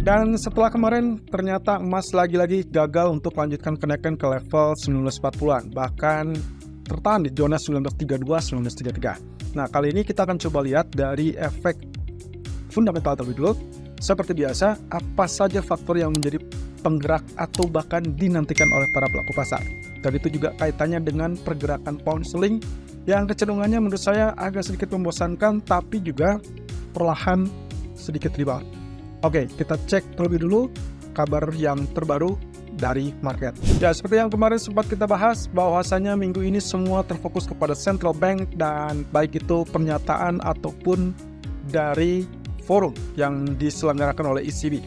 Dan setelah kemarin ternyata emas lagi-lagi gagal untuk melanjutkan kenaikan ke level 1940-an, bahkan tertahan di zona 1932-1933. Nah, kali ini kita akan coba lihat dari efek fundamental terlebih dulu. Seperti biasa, apa saja faktor yang menjadi penggerak atau bahkan dinantikan oleh para pelaku pasar. Dan itu juga kaitannya dengan pergerakan pound sterling yang kecenderungannya menurut saya agak sedikit membosankan, tapi juga perlahan sedikit rebound. Oke, kita cek terlebih dulu kabar yang terbaru dari market. Ya, seperti yang kemarin sempat kita bahas, bahwasanya minggu ini semua terfokus kepada central bank dan baik itu pernyataan ataupun dari forum yang diselenggarakan oleh ECB.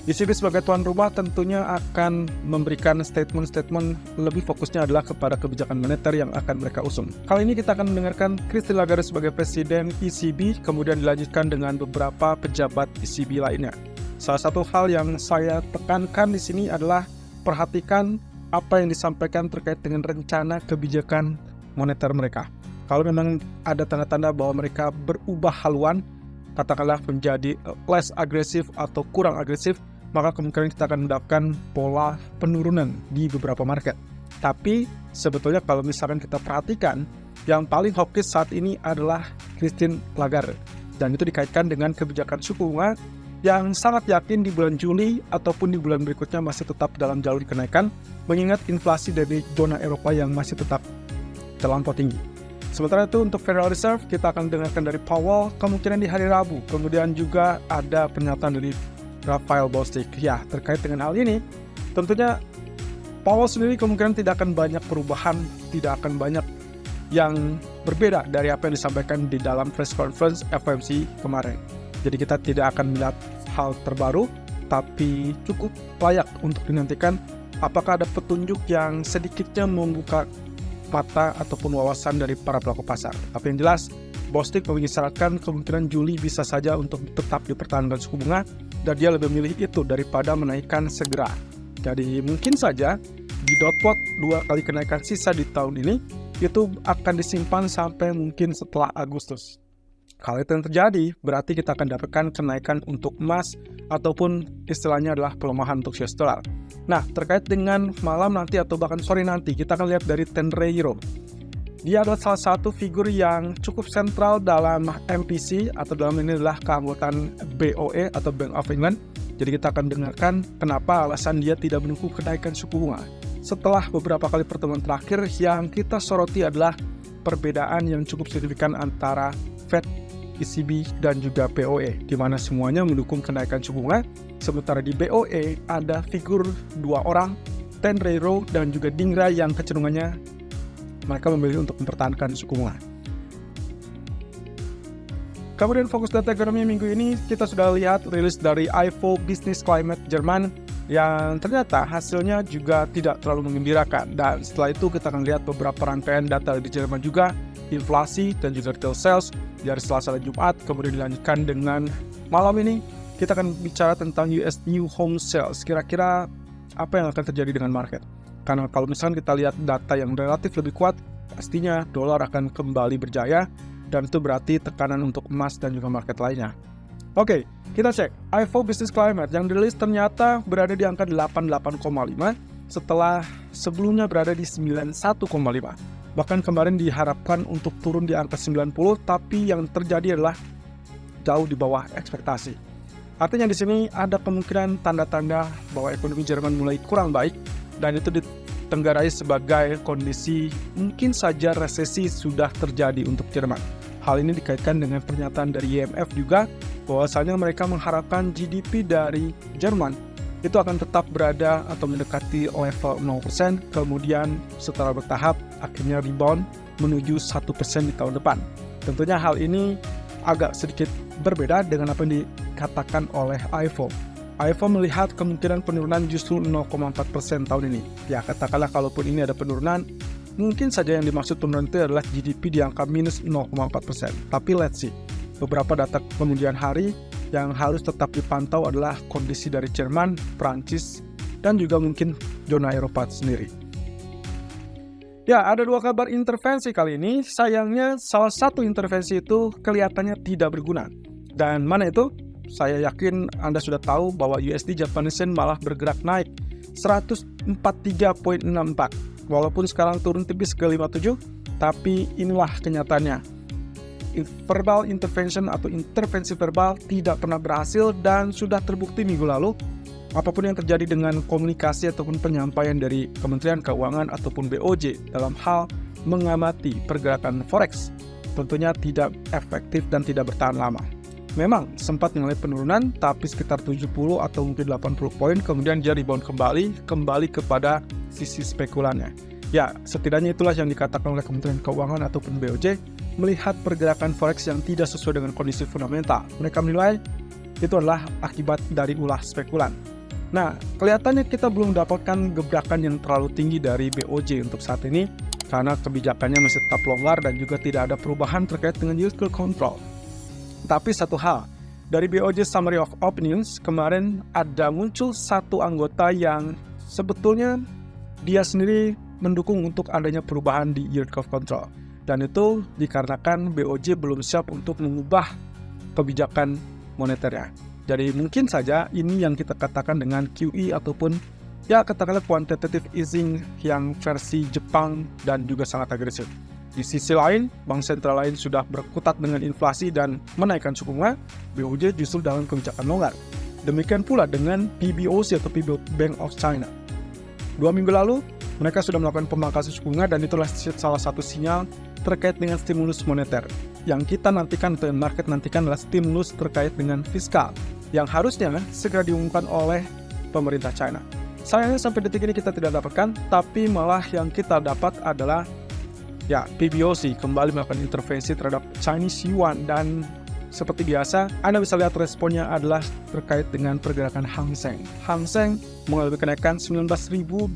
ECB sebagai tuan rumah tentunya akan memberikan statement-statement, lebih fokusnya adalah kepada kebijakan moneter yang akan mereka usung. Kali ini kita akan mendengarkan Christine Lagarde sebagai presiden ECB, kemudian dilanjutkan dengan beberapa pejabat ECB lainnya. Salah satu hal yang saya tekankan di sini adalah perhatikan apa yang disampaikan terkait dengan rencana kebijakan moneter mereka. Kalau memang ada tanda-tanda bahwa mereka berubah haluan, katakanlah menjadi less agresif atau kurang agresif, maka kemungkinan kita akan mendapatkan pola penurunan di beberapa market. Tapi sebetulnya kalau misalkan kita perhatikan, yang paling hawkish saat ini adalah Christine Lagarde. Dan itu dikaitkan dengan kebijakan suku bunga yang sangat yakin di bulan Juli ataupun di bulan berikutnya masih tetap dalam jalur kenaikan, mengingat inflasi dari zona Eropa yang masih tetap terlampau tinggi. Sementara itu untuk Federal Reserve, kita akan dengarkan dari Powell kemungkinan di hari Rabu. Kemudian juga ada pernyataan dari Raphael Bostic. Ya, terkait dengan hal ini, tentunya Powell sendiri kemungkinan tidak akan banyak perubahan, tidak akan banyak yang berbeda dari apa yang disampaikan di dalam press conference FOMC kemarin. Jadi kita tidak akan melihat hal terbaru, tapi cukup layak untuk dinantikan apakah ada petunjuk yang sedikitnya membuka mata ataupun wawasan dari para pelaku pasar. Tapi yang jelas, Bostic mengisyaratkan kemungkinan Juli bisa saja untuk tetap dipertahankan suku bunga, dan dia lebih memilih itu daripada menaikkan segera. Jadi mungkin saja di dot plot 2 kali kenaikan sisa di tahun ini itu akan disimpan sampai mungkin setelah Agustus. Kalau itu yang terjadi, berarti kita akan dapatkan kenaikan untuk emas ataupun istilahnya adalah pelemahan untuk US dollar. Nah, terkait dengan malam nanti atau bahkan sore nanti, kita akan lihat dari Tenre Euro. Dia adalah salah satu figur yang cukup sentral dalam MPC atau dalam ini adalah keanggotaan BOE atau Bank of England. Jadi kita akan dengarkan kenapa alasan dia tidak mendukung kenaikan suku bunga. Setelah beberapa kali pertemuan terakhir, yang kita soroti adalah perbedaan yang cukup signifikan antara Fed, ECB, dan juga BOE, di mana semuanya mendukung kenaikan suku bunga. Sementara di BOE ada figur dua orang, Tenre Euro dan juga Dingrai, yang kecenderungannya mereka memilih untuk mempertahankan suku bunga. Kemudian fokus data ekonomi minggu ini, kita sudah lihat rilis dari Ifo Business Climate Jerman yang ternyata hasilnya juga tidak terlalu menggembirakan. Dan setelah itu kita akan lihat beberapa rangkaian data di Jerman juga, inflasi dan juga retail sales di hari Selasa dan Jumat. Kemudian dilanjutkan dengan malam ini kita akan bicara tentang US New Home Sales. Kira-kira apa yang akan terjadi dengan market? Karena kalau misalkan kita lihat data yang relatif lebih kuat, pastinya dolar akan kembali berjaya, dan itu berarti tekanan untuk emas dan juga market lainnya. Oke, kita cek. Ifo Business Climate yang dirilis ternyata berada di angka 88,5 setelah sebelumnya berada di 91,5. Bahkan kemarin diharapkan untuk turun di angka 90, tapi yang terjadi adalah jauh di bawah ekspektasi. Artinya di sini ada kemungkinan tanda-tanda bahwa ekonomi Jerman mulai kurang baik, dan itu ditenggarai sebagai kondisi mungkin saja resesi sudah terjadi untuk Jerman. Hal ini dikaitkan dengan pernyataan dari IMF juga, bahwasanya mereka mengharapkan GDP dari Jerman itu akan tetap berada atau mendekati level 0%, kemudian setelah bertahap akhirnya rebound menuju 1% di tahun depan. Tentunya hal ini agak sedikit berbeda dengan apa yang dikatakan oleh Ifo. Ifo melihat kemungkinan penurunan justru 0,4% tahun ini. Ya, katakanlah kalaupun ini ada penurunan, mungkin saja yang dimaksud penurunan itu adalah GDP di angka minus 0,4%. Tapi let's see, beberapa data kemudian hari yang harus tetap dipantau adalah kondisi dari Jerman, Prancis, dan juga mungkin zona Eropa sendiri. Ya, ada dua kabar intervensi kali ini. Sayangnya salah satu intervensi itu kelihatannya tidak berguna. Dan mana itu? saya yakin Anda sudah tahu bahwa USD Japanese Yen malah bergerak naik 143.64. Walaupun sekarang turun tipis ke 57, tapi inilah kenyataannya. Verbal intervention atau intervensi verbal tidak pernah berhasil dan sudah terbukti minggu lalu. Apapun yang terjadi dengan komunikasi ataupun penyampaian dari Kementerian Keuangan ataupun BOJ dalam hal mengamati pergerakan forex tentunya tidak efektif dan tidak bertahan lama. Memang sempat mengalami penurunan, tapi sekitar 70 atau mungkin 80 poin, kemudian dia rebound kembali kepada sisi spekulannya. Ya, setidaknya itulah yang dikatakan oleh Kementerian Keuangan ataupun BOJ, melihat pergerakan forex yang tidak sesuai dengan kondisi fundamental. Mereka menilai itu adalah akibat dari ulah spekulan. Nah, kelihatannya kita belum mendapatkan gebrakan yang terlalu tinggi dari BOJ untuk saat ini, karena kebijakannya masih tetap longgar dan juga tidak ada perubahan terkait dengan yield curve control. Tapi satu hal, dari BOJ Summary of Opinions, kemarin ada muncul satu anggota yang sebetulnya dia sendiri mendukung untuk adanya perubahan di yield curve control. Dan itu dikarenakan BOJ belum siap untuk mengubah kebijakan moneternya. Jadi mungkin saja ini yang kita katakan dengan QE ataupun ya katakanlah quantitative easing yang versi Jepang dan juga sangat agresif. Di sisi lain, bank sentral lain sudah berkutat dengan inflasi dan menaikkan suku bunga, BOJ justru dalam kebijakan longgar. Demikian pula dengan PBOC atau People's Bank of China. 2 minggu lalu, mereka sudah melakukan pemangkasan suku bunga dan itulah salah satu sinyal terkait dengan stimulus moneter. Yang kita nantikan atau market nantikan adalah stimulus terkait dengan fiskal yang harusnya segera diumumkan oleh pemerintah China. Sayangnya sampai detik ini kita tidak dapatkan, tapi malah yang kita dapat adalah ya, PBOC kembali melakukan intervensi terhadap Chinese Yuan dan seperti biasa, Anda bisa lihat responnya adalah terkait dengan pergerakan Hang Seng. Hang Seng mengalami kenaikan 19.200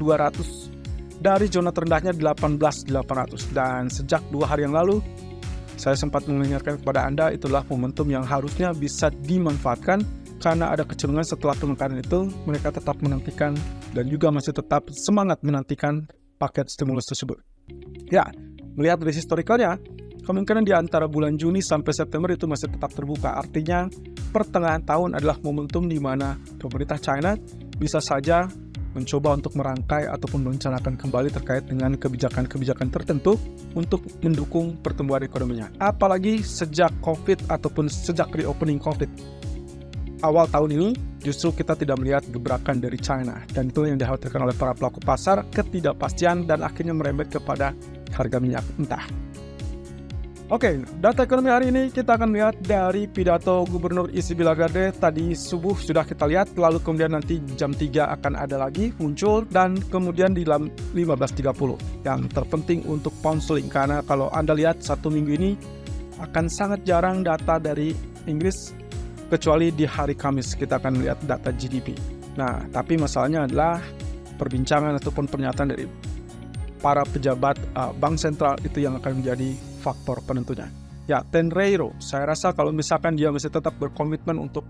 dari zona terendahnya 18.800 dan sejak 2 hari yang lalu, saya sempat mengingatkan kepada Anda itulah momentum yang harusnya bisa dimanfaatkan karena ada kecenderungan setelah pemekaran itu mereka tetap menantikan dan juga masih tetap semangat menantikan paket stimulus tersebut. Ya, melihat dari historikalnya, kemungkinan di antara bulan Juni sampai September itu masih tetap terbuka. Artinya, pertengahan tahun adalah momentum di mana pemerintah China bisa saja mencoba untuk merangkai ataupun merencanakan kembali terkait dengan kebijakan-kebijakan tertentu untuk mendukung pertumbuhan ekonominya. Apalagi sejak COVID ataupun sejak reopening COVID. Awal tahun ini, justru kita tidak melihat gebrakan dari China. Dan itu yang dikhawatirkan oleh para pelaku pasar, ketidakpastian dan akhirnya merembet kepada harga minyak mentah. Oke, data ekonomi hari ini kita akan lihat dari pidato Gubernur ECB Lagarde tadi subuh sudah kita lihat, lalu kemudian nanti jam 3 akan ada lagi muncul dan kemudian di 15.30 yang terpenting untuk pound sterling karena kalau Anda lihat satu minggu ini akan sangat jarang data dari Inggris kecuali di hari Kamis kita akan lihat data GDP. Nah, tapi masalahnya adalah perbincangan ataupun pernyataan dari para pejabat bank sentral itu yang akan menjadi faktor penentunya. Ya, Tenreiro, saya rasa kalau misalkan dia masih tetap berkomitmen untuk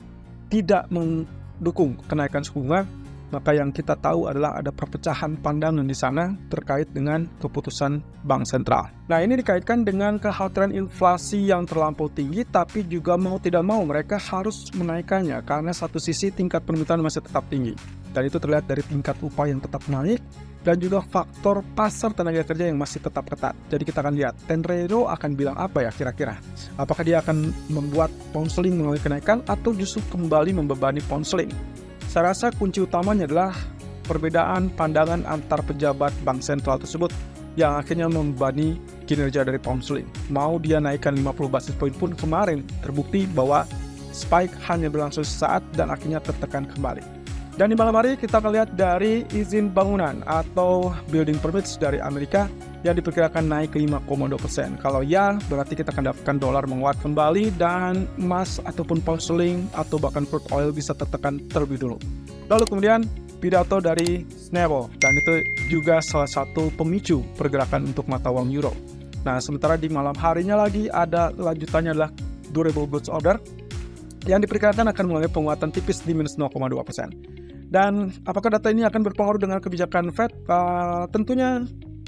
tidak mendukung kenaikan suku bunga, maka yang kita tahu adalah ada perpecahan pandangan di sana terkait dengan keputusan bank sentral. Nah, ini dikaitkan dengan kekhawatiran inflasi yang terlampau tinggi, tapi juga mau tidak mau mereka harus menaikkannya karena satu sisi tingkat permintaan masih tetap tinggi. Dan itu terlihat dari tingkat upah yang tetap naik dan juga faktor pasar tenaga kerja yang masih tetap ketat. Jadi kita akan lihat Tenreiro akan bilang apa ya kira-kira. Apakah dia akan membuat pound sterling mengalami kenaikan atau justru kembali membebani pound sterling? Saya rasa kunci utamanya adalah perbedaan pandangan antar pejabat bank sentral tersebut yang akhirnya membebani kinerja dari pound sterling. Mau dia naikkan 50 basis point pun kemarin terbukti bahwa spike hanya berlangsung sesaat dan akhirnya tertekan kembali. Dan di malam hari kita akan lihat dari izin bangunan atau building permits dari Amerika yang diperkirakan naik ke 5,2%. Kalau ya, berarti kita akan dapatkan dolar menguat kembali dan emas ataupun pound sterling atau bahkan crude oil bisa tertekan terlebih dulu. Lalu kemudian pidato dari Snell dan itu juga salah satu pemicu pergerakan untuk mata uang euro. Nah, sementara di malam harinya lagi ada lanjutannya adalah durable goods order yang diperkirakan akan mengalami penguatan tipis di minus 0,2%. Dan apakah data ini akan berpengaruh dengan kebijakan Fed? Tentunya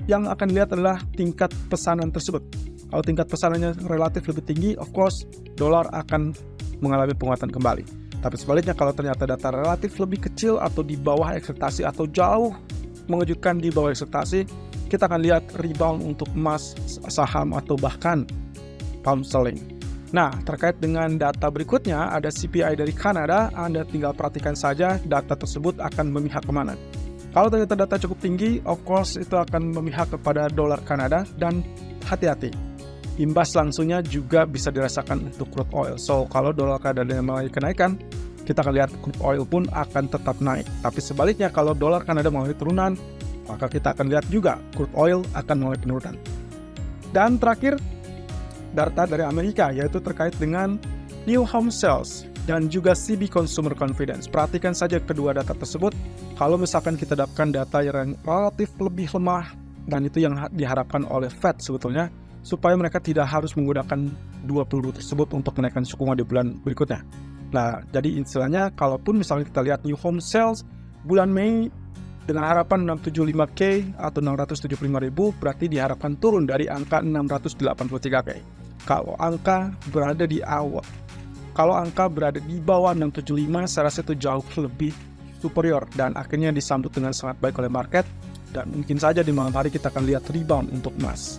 yang akan dilihat adalah tingkat pesanan tersebut. Kalau tingkat pesanannya relatif lebih tinggi, of course, dolar akan mengalami penguatan kembali. Tapi sebaliknya kalau ternyata data relatif lebih kecil atau di bawah ekspektasi atau jauh mengejutkan di bawah ekspektasi, kita akan lihat rebound untuk emas, saham, atau bahkan pound sterling. Nah, terkait dengan data berikutnya, ada CPI dari Kanada. Anda tinggal perhatikan saja data tersebut akan memihak kemana. Kalau ternyata data cukup tinggi, of course itu akan memihak kepada dolar Kanada, dan hati-hati. Imbas langsungnya juga bisa dirasakan untuk crude oil. So, kalau dolar Kanada mulai kenaikan, kita akan lihat crude oil pun akan tetap naik. Tapi sebaliknya, kalau dolar Kanada mulai turunan, maka kita akan lihat juga crude oil akan mulai penurunan. Dan terakhir, data dari Amerika, yaitu terkait dengan new home sales dan juga CB Consumer Confidence. Perhatikan saja kedua data tersebut. Kalau misalkan kita dapatkan data yang relatif lebih lemah, dan itu yang diharapkan oleh Fed sebetulnya, supaya mereka tidak harus menggunakan dua peluru tersebut untuk menaikkan suku bunga di bulan berikutnya. Nah, jadi istilahnya, kalaupun misalnya kita lihat new home sales bulan Mei dengan harapan 675K atau 675.000, berarti diharapkan turun dari angka 683K. Kalau angka berada di bawah 675, saya rasa itu jauh lebih superior dan akhirnya disambut dengan sangat baik oleh market, dan mungkin saja di malam hari kita akan lihat rebound untuk emas.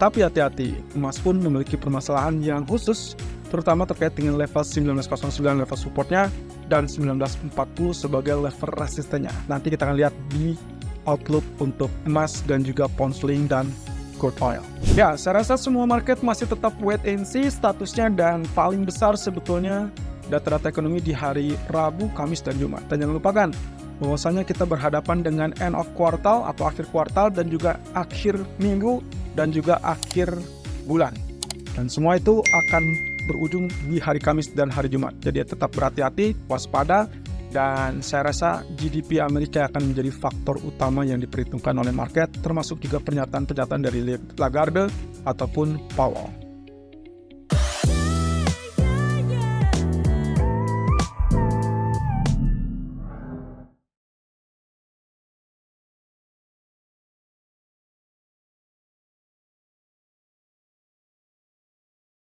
Tapi hati-hati, emas pun memiliki permasalahan yang khusus, terutama terkait dengan level 1909 level supportnya dan 1940 sebagai level resistennya. Nanti kita akan lihat di outlook untuk emas dan juga pound sterling dan crude oil. Ya, saya rasa semua market masih tetap wait and see statusnya, dan paling besar sebetulnya data-data ekonomi di hari Rabu, Kamis, dan Jumat. Dan jangan lupakan bahwasanya kita berhadapan dengan end of quartal atau akhir kuartal, dan juga akhir minggu, dan juga akhir bulan. Dan semua itu akan berujung di hari Kamis dan hari Jumat. Jadi tetap berhati-hati, waspada, dan saya rasa GDP Amerika akan menjadi faktor utama yang diperhitungkan oleh market, termasuk juga pernyataan-pernyataan dari Lagarde ataupun Powell.